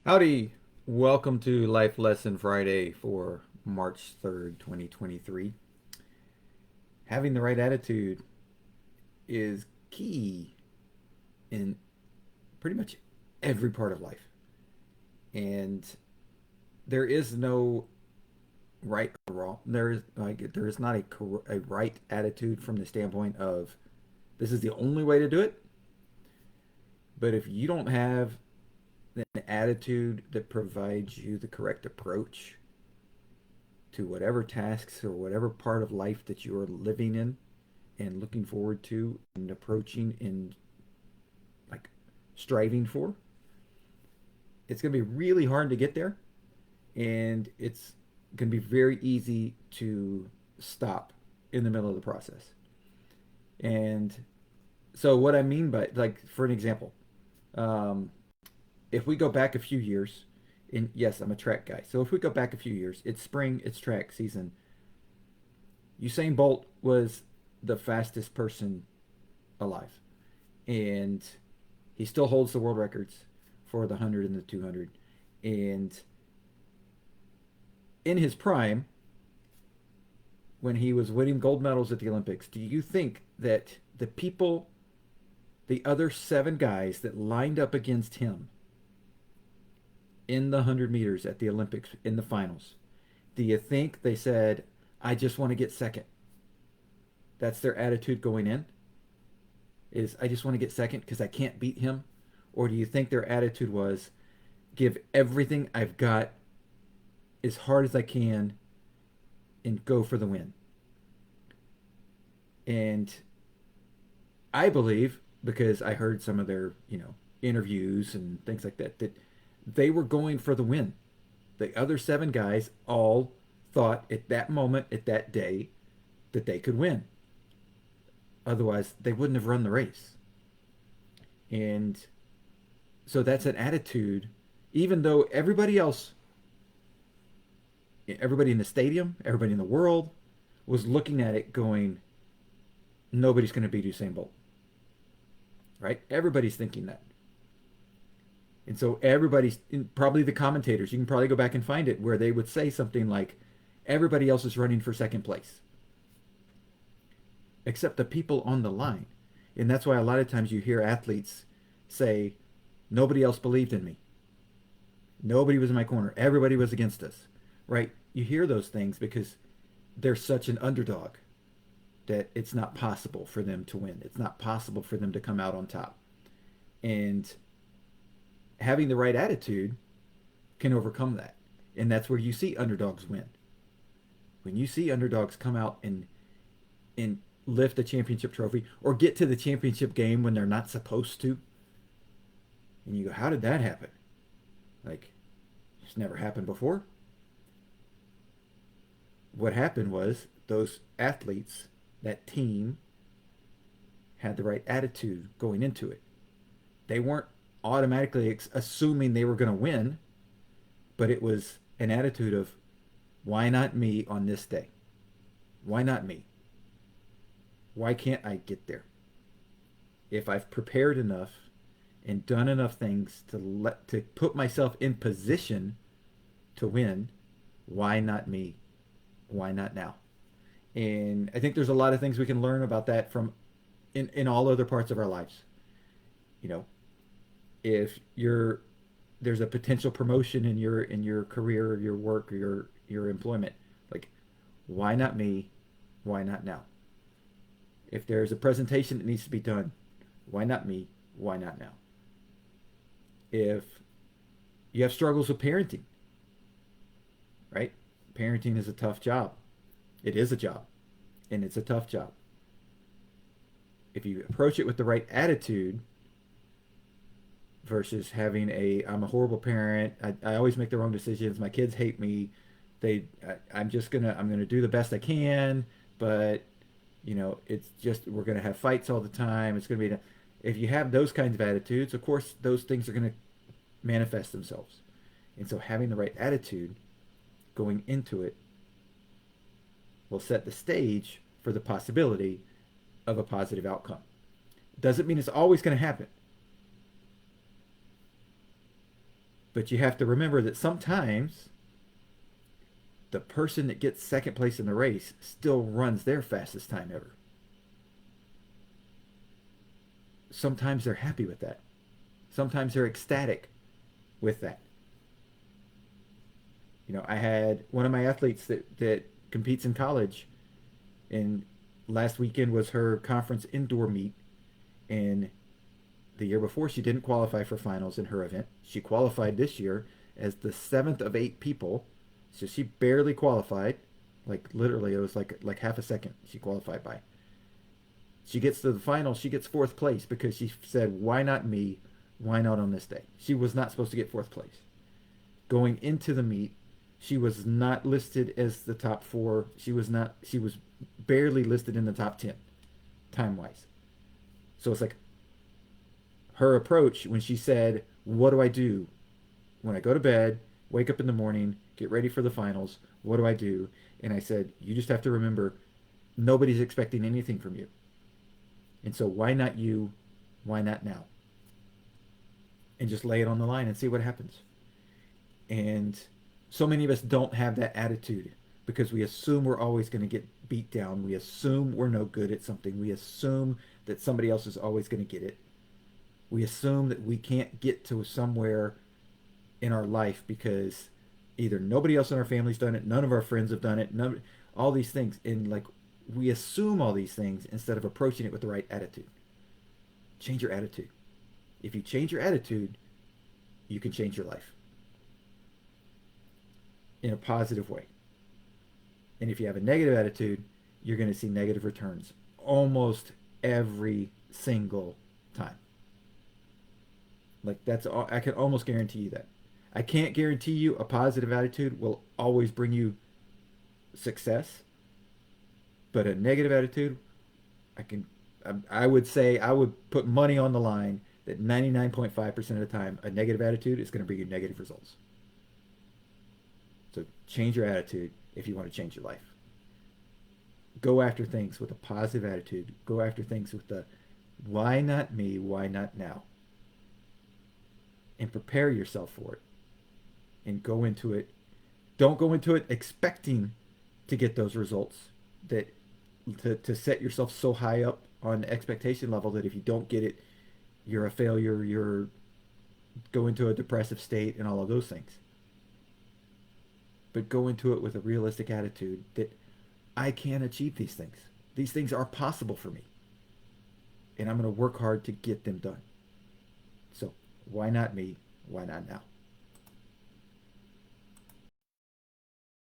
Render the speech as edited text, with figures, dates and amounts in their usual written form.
Howdy. Welcome to Life Lesson Friday for March 3rd, 2023. Having the right attitude is key in pretty much every part of life. And there is no right or wrong. There is not a right attitude from the standpoint of this is the only way to do it. But if you don't have an attitude that provides you the correct approach to whatever tasks or whatever part of life that you are living in and looking forward to and approaching and like striving for, it's going to be really hard to get there, and it's going to be very easy to stop in the middle of the process. And so what I mean by, like, for an example, um, if we go back a few years, and yes, I'm a track guy. So if we go back a few years, it's spring, it's track season. Usain Bolt was the fastest person alive, and he still holds the world records for the 100 and the 200. And in his prime, when he was winning gold medals at the Olympics, do you think that the other seven guys that lined up against him in the 100 meters at the Olympics in the finals, do you think they said, I just want to get second? That's their attitude going in? Is I just want to get second because I can't beat him? Or do you think their attitude was give everything I've got as hard as I can and go for the win? And I believe, because I heard some of their, interviews and things like that, that they were going for the win. The other seven guys all thought at that moment, at that day, that they could win. Otherwise, they wouldn't have run the race. And so that's an attitude, even though everybody in the stadium, everybody in the world was looking at it going, nobody's going to beat Usain Bolt, right? Everybody's thinking that. And so everybody's, probably the commentators, you can probably go back and find it, where they would say something like, everybody else is running for second place, except the people on the line. And that's why a lot of times you hear athletes say, nobody else believed in me. Nobody was in my corner. Everybody was against us, right? You hear those things because they're such an underdog that it's not possible for them to win. It's not possible for them to come out on top. And having the right attitude can overcome that. And that's where you see underdogs win. When you see underdogs come out and lift a championship trophy or get to the championship game when they're not supposed to, and you go, how did that happen? Like, it's never happened before. What happened was those athletes, that team, had the right attitude going into it. They weren't automatically assuming they were going to win, but it was an attitude of, why not me on this day? Why not me? Why can't I get there? If I've prepared enough and done enough things to put myself in position to win, why not me? Why not now? And I think there's a lot of things we can learn about that from in all other parts of our lives. You know, if you're there's a potential promotion in your career or your work or your employment, like, why not me? Why not now? If there's a presentation that needs to be done, why not me? Why not now? If you have struggles with parenting, right? Parenting is a tough job. It is a job, and it's a tough job. If you approach it with the right attitude versus having I'm a horrible parent. I always make the wrong decisions. My kids hate me. I'm gonna do the best I can, but it's just we're gonna have fights all the time. It's gonna be if you have those kinds of attitudes, of course, those things are gonna manifest themselves. And so having the right attitude going into it will set the stage for the possibility of a positive outcome. Doesn't mean it's always going to happen. But you have to remember that sometimes the person that gets second place in the race still runs their fastest time ever. Sometimes they're happy with that. Sometimes they're ecstatic with that. You know, I had one of my athletes that competes in college, and last weekend was her conference indoor meet, and the year before she didn't qualify for finals in her event. She qualified this year as the seventh of eight people, so she barely qualified. Like literally, it was like half a second she qualified by. She gets to the final, she gets fourth place because she said, "Why not me? Why not on this day?" She was not supposed to get fourth place. Going into the meet, she was not listed as the top four. She was not. She was barely listed in the top 10 time wise. So it's like her approach when she said, "What do I do when I go to bed, wake up in the morning, get ready for the finals? What do I do?" And I said, "You just have to remember, nobody's expecting anything from you. And so why not you? Why not now? And just lay it on the line and see what happens." And so many of us don't have that attitude because we assume we're always going to get beat down. We assume we're no good at something. We assume that somebody else is always going to get it. We assume that we can't get to somewhere in our life because either nobody else in our family's done it, none of our friends have done it, none, all these things. And like we assume all these things instead of approaching it with the right attitude. Change your attitude. If you change your attitude, you can change your life in a positive way. And if you have a negative attitude, you're going to see negative returns almost every single time. Like that's all, I can almost guarantee you that. I can't guarantee you a positive attitude will always bring you success, but a negative attitude, I can I would say I would put money on the line that 99.5% of the time a negative attitude is going to bring you negative results. So change your attitude if you want to change your life. Go after things with a positive attitude. Go after things with the why not me, why not now? And prepare yourself for it. And go into it. Don't go into it expecting to get those results that to set yourself so high up on the expectation level that if you don't get it, you're a failure, you're go into a depressive state and all of those things. But go into it with a realistic attitude that I can achieve these things. These things are possible for me. And I'm going to work hard to get them done. So why not me? Why not now?